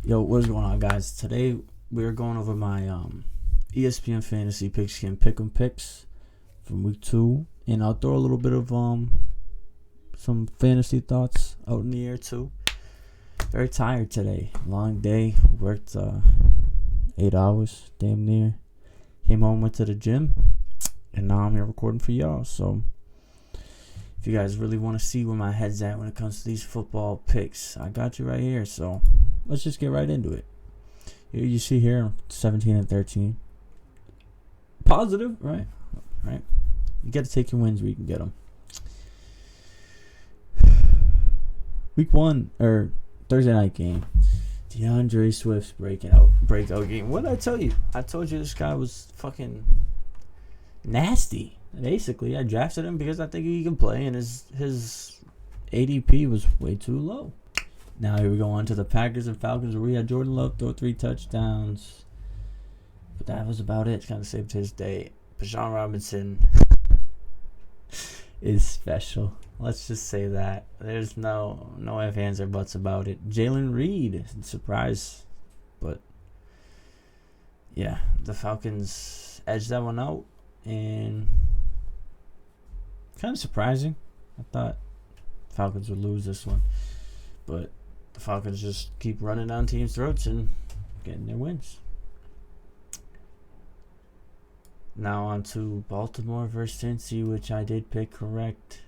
Yo, what's going on, guys? Today we're going over my ESPN Fantasy Pigskin Pick'em picks from week 2, and I'll throw a little bit of some fantasy thoughts out in the air too. Very tired today. Long day. Worked 8 hours, damn near. Came home, went to the gym, and now I'm here recording for y'all. So if you guys really want to see where my head's at when it comes to these football picks, I got you right here. So let's just get right into it. Here you see here 17 and 13. Positive, right? Right. You got to take your wins where you can get them. Week 1 or Thursday night game. DeAndre Swift's breakout game. What did I tell you? I told you this guy was fucking nasty. Basically, I drafted him because I think he can play, and his ADP was way too low. Now here we go on to the Packers and Falcons, where we had Jordan Love throw 3 touchdowns. But that was about it. Kind of saved his day. Bijan Robinson is special. Let's just say that. There's no ifs, ands, or buts about it. Jalen Reed, surprise. But, yeah, the Falcons edged that one out. And kind of surprising. I thought Falcons would lose this one. But the Falcons just keep running down teams' throats and getting their wins. Now on to Baltimore versus Cincy, which I did pick correct.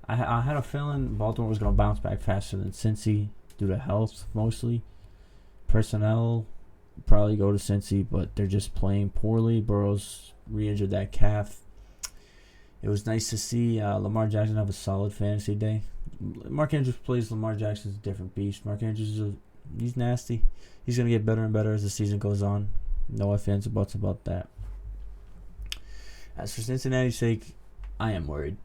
I had a feeling Baltimore was going to bounce back faster than Cincy due to health mostly. Personnel probably go to Cincy, but they're just playing poorly. Burrow's re-injured that calf. It was nice to see Lamar Jackson have a solid fantasy day. Mark Andrews plays Lamar Jackson's a different beast. Mark Andrews, he's nasty. He's going to get better and better as the season goes on. No ifs, ands, or buts about that. As for Cincinnati's sake, I am worried.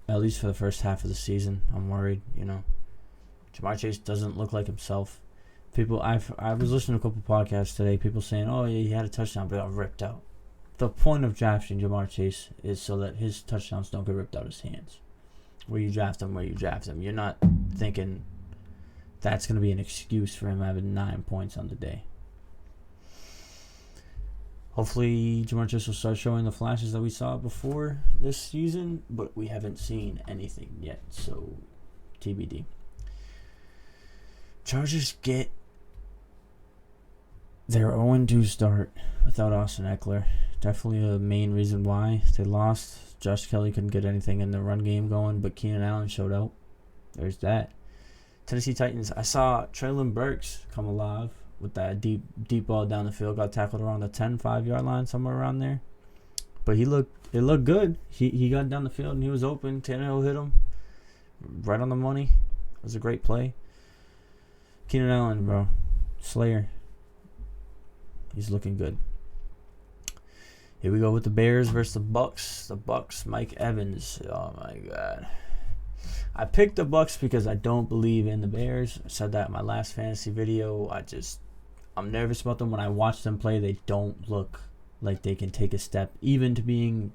At least for the first half of the season, I'm worried. Jamar Chase doesn't look like himself. I was listening to a couple podcasts today. People saying, "Oh yeah, he had a touchdown, but got ripped out." The point of drafting Jamar Chase is so that his touchdowns don't get ripped out of his hands. Where you draft him, You're not thinking that's going to be an excuse for him having 9 points on the day. Hopefully, Jamar Chase will start showing the flashes that we saw before this season, but we haven't seen anything yet, so TBD. Chargers get their 0-2 start without Austin Eckler. Definitely a main reason why they lost. Josh Kelly couldn't get anything in the run game going, but Keenan Allen showed out. There's that. Tennessee Titans, I saw Treylon Burks come alive with that deep ball down the field. Got tackled around the 5-yard line, somewhere around there. But it looked good. He got down the field and he was open. Tannehill hit him right on the money. It was a great play. Keenan Allen, bro. Slayer. He's looking good. Here we go with the Bears versus the Bucks. The Bucks, Mike Evans. Oh my God. I picked the Bucks because I don't believe in the Bears. I said that in my last fantasy video. I'm nervous about them. When I watch them play, they don't look like they can take a step even to being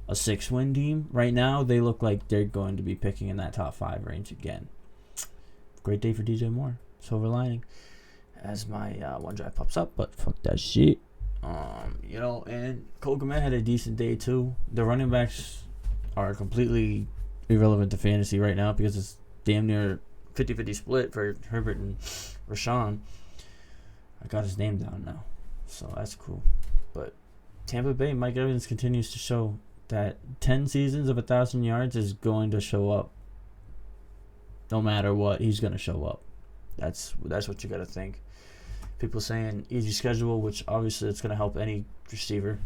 a 6-win team. Right now, they look like they're going to be picking in that top 5 range again. Great day for DJ Moore. Silver lining. As my OneDrive pops up, but fuck that shit. And Cole Kmet had a decent day too. The running backs are completely irrelevant to fantasy right now because it's damn near 50-50 split for Herbert and Rashawn. I got his name down now, so that's cool. But Tampa Bay, Mike Evans continues to show that 10 seasons of 1,000 yards is going to show up. No matter what, he's going to show up. That's what you got to think. People saying easy schedule, which obviously it's going to help any receiver.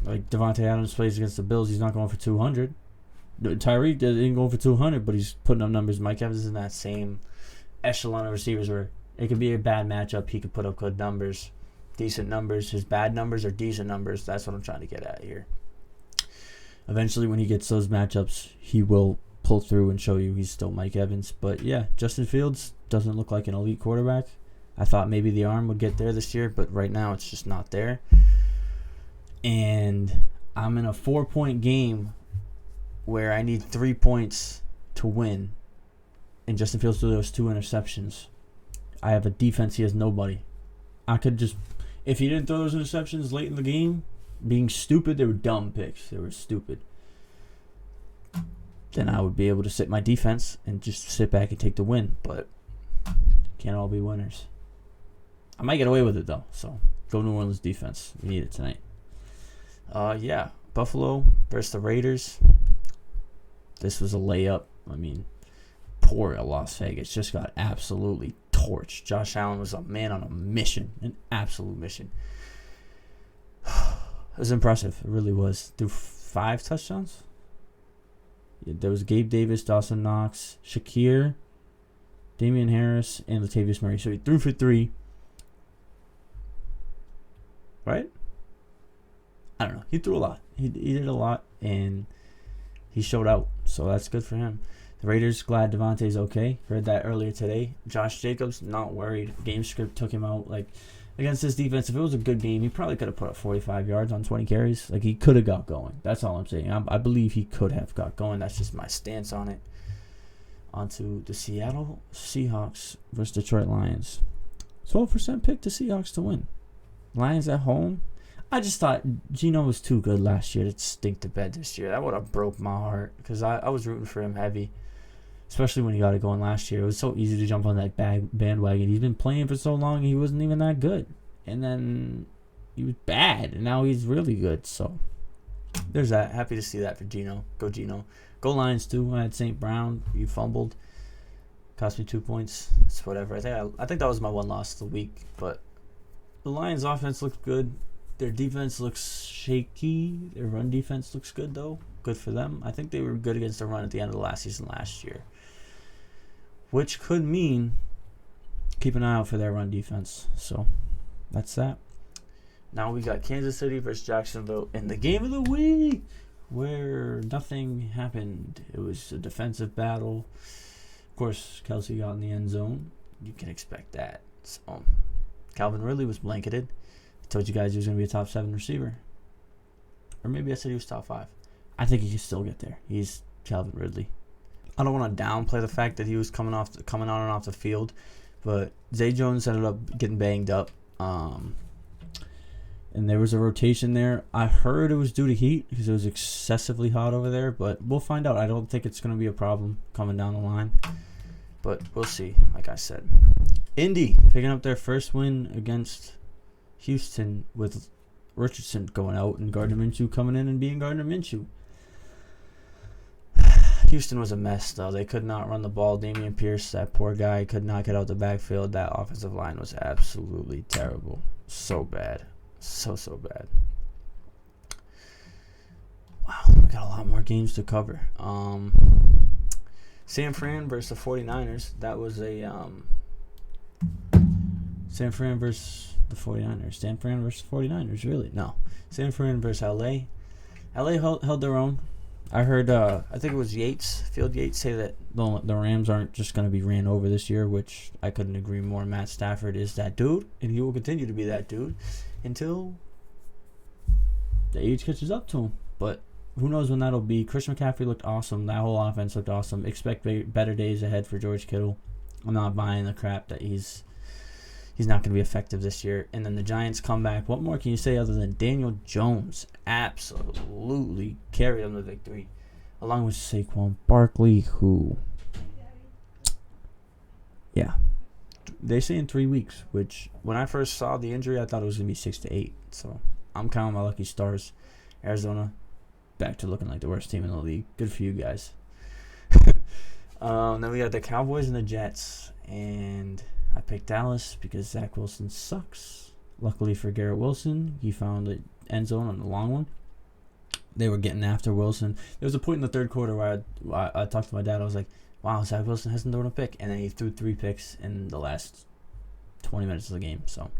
Like Devontae Adams plays against the Bills, he's not going for 200. Tyreek isn't going for 200, but he's putting up numbers. Mike Evans is in that same echelon of receivers where it could be a bad matchup. He could put up good numbers, decent numbers. His bad numbers are decent numbers. That's what I'm trying to get at here. Eventually, when he gets those matchups, he will pull through and show you he's still Mike Evans. But yeah, Justin Fields doesn't look like an elite quarterback. I thought maybe the arm would get there this year, but right now it's just not there. And I'm in a 4-point game where I need 3 points to win. And Justin Fields threw those 2 interceptions. I have a defense. He has nobody. I could just, if he didn't throw those interceptions late in the game, being stupid, they were dumb picks. They were stupid. Then I would be able to sit my defense and just sit back and take the win. But can't all be winners. I might get away with it though. So go New Orleans defense. We need it tonight. Yeah, Buffalo versus the Raiders. This was a layup. I mean, poor Las Vegas just got absolutely torched. Josh Allen was a man on a mission, an absolute mission. It was impressive. It really was. Threw 5 touchdowns. There was Gabe Davis, Dawson Knox, Shakir, Damian Harris, and Latavius Murray. So he threw for 3. Right? I don't know. He threw a lot. He did a lot, and he showed out. So that's good for him. The Raiders, glad Devontae's okay. Heard that earlier today. Josh Jacobs, not worried. Game script took him out. Like, against this defense, if it was a good game, he probably could have put up 45 yards on 20 carries. Like, he could have got going. That's all I'm saying. I believe he could have got going. That's just my stance on it. On to the Seattle Seahawks versus Detroit Lions. 12% pick the Seahawks to win. Lions at home. I just thought Geno was too good last year to stink to bed this year. That would have broke my heart because I was rooting for him heavy, especially when he got it going last year. It was so easy to jump on that bandwagon. He's been playing for so long, he wasn't even that good. And then he was bad, and now he's really good. So there's that. Happy to see that for Geno. Go Geno. Go Lions too. I had St. Brown. You fumbled. Cost me 2 points. It's whatever. I think that was my one loss of the week. But the Lions offense looked good. Their defense looks shaky. Their run defense looks good, though. Good for them. I think they were good against the run at the end of the last season last year. Which could mean keep an eye out for their run defense. So that's that. Now we got Kansas City versus Jacksonville in the game of the week where nothing happened. It was a defensive battle. Of course, Kelsey got in the end zone. You can expect that. So Calvin Ridley was blanketed. I told you guys he was going to be a top 7 receiver. Or maybe I said he was top 5. I think he can still get there. He's Calvin Ridley. I don't want to downplay the fact that he was coming on and off the field, but Zay Jones ended up getting banged up. And there was a rotation there. I heard it was due to heat because it was excessively hot over there, but we'll find out. I don't think it's going to be a problem coming down the line, but we'll see, like I said. Indy picking up their first win against Houston with Richardson going out and Gardner Minshew coming in and being Gardner Minshew. Houston was a mess, though. They could not run the ball. Dameon Pierce, that poor guy, could not get out the backfield. That offensive line was absolutely terrible. So bad. So bad. Wow, we got a lot more games to cover. San Fran versus the 49ers. That was a San Fran versus the 49ers. San Fran versus 49ers, really? No. San Fran versus LA. LA held their own. I heard, I think it was Field Yates, say that the Rams aren't just going to be ran over this year, which I couldn't agree more. Matt Stafford is that dude, and he will continue to be that dude until the age catches up to him. But who knows when that'll be. Christian McCaffrey looked awesome. That whole offense looked awesome. Expect better days ahead for George Kittle. I'm not buying the crap that he's not going to be effective this year. And then the Giants come back. What more can you say other than Daniel Jones absolutely carried them to victory, along with Saquon Barkley, who, yeah, they say in 3 weeks, which when I first saw the injury, I thought it was going to be 6 to 8. So I'm counting my lucky stars. Arizona, back to looking like the worst team in the league. Good for you guys. Then we got the Cowboys and the Jets, and I picked Dallas because Zach Wilson sucks. Luckily for Garrett Wilson, he found the end zone on the long one. They were getting after Wilson. There was a point in the third quarter where I talked to my dad. I was like, wow, Zach Wilson hasn't thrown a pick. And then he threw 3 picks in the last 20 minutes of the game. So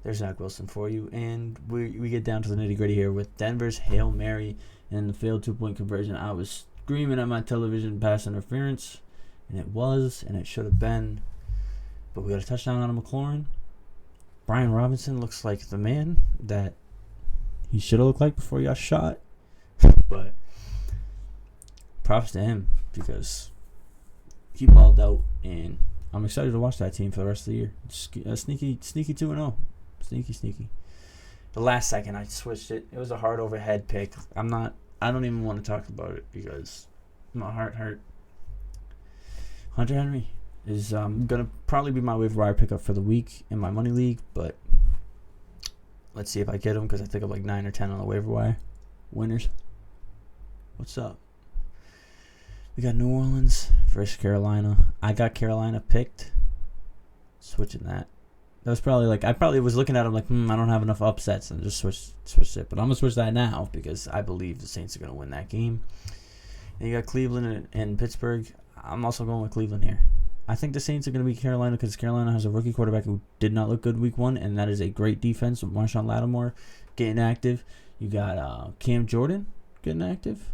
there's Zach Wilson for you. And we get down to the nitty-gritty here with Denver's Hail Mary and the failed 2-point conversion. I was screaming at my television pass interference, and it was, and it should have been. But we got a touchdown out of McLaurin. Brian Robinson looks like the man that he should have looked like before he got shot. But props to him because he balled out, and I'm excited to watch that team for the rest of the year. Sneaky 2-0. Sneaky. The last second I switched it. It was a hard overhead pick. I don't even want to talk about it because my heart hurt. Hunter Henry is gonna probably be my waiver wire pickup for the week in my money league, but let's see if I get him because I think I'm like 9 or 10 on the waiver wire. Winners. What's up? We got New Orleans versus Carolina. I got Carolina picked. Switching that. That was probably like, I probably was looking at them like, I don't have enough upsets and just switch it. But I'm going to switch that now because I believe the Saints are going to win that game. And you got Cleveland and Pittsburgh. I'm also going with Cleveland here. I think the Saints are going to beat Carolina because Carolina has a rookie quarterback who did not look good week 1, and that is a great defense with Marshawn Lattimore getting active. You got Cam Jordan getting active.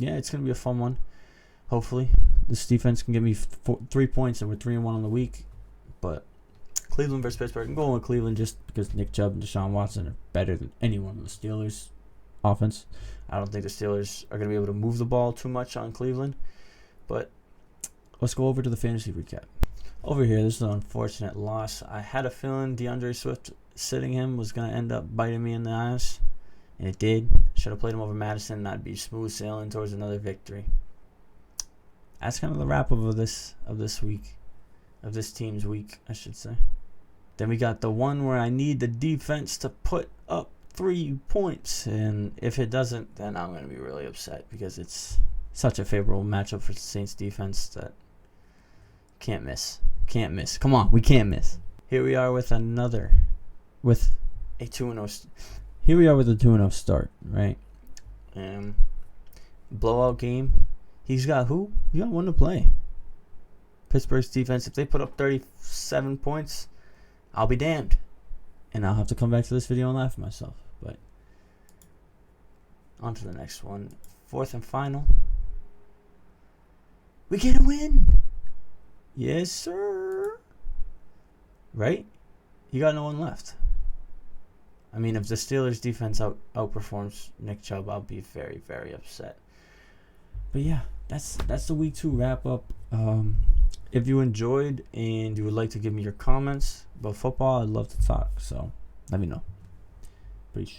Yeah, it's going to be a fun one. Hopefully, this defense can give me 3 points, and we're 3-1 on the week. But Cleveland versus Pittsburgh, I'm going with Cleveland just because Nick Chubb and Deshaun Watson are better than anyone in the Steelers' offense. I don't think the Steelers are going to be able to move the ball too much on Cleveland. But let's go over to the fantasy recap. Over here, this is an unfortunate loss. I had a feeling DeAndre Swift sitting him was going to end up biting me in the ass. And it did. Should have played him over Madison, and I'd be smooth sailing towards another victory. That's kind of the wrap up of this week. Of this team's week, I should say. Then we got the one where I need the defense to put up 3 points. And if it doesn't, then I'm going to be really upset because it's such a favorable matchup for the Saints defense that can't miss. Can't miss. Come on, we can't miss. Here we are with a 2-0. Here we are with a 2-0 start, right? Blowout game. He's got who? He got one to play. Pittsburgh's defense, if they put up 37 points, I'll be damned. And I'll have to come back to this video and laugh at myself. But on to the next one. 4th and final. We get a win. Yes, sir. Right? You got no one left. I mean, if the Steelers' defense outperforms Nick Chubb, I'll be very, very upset. But yeah, that's the week 2 wrap up. If you enjoyed and you would like to give me your comments about football, I'd love to talk. So let me know. Peace.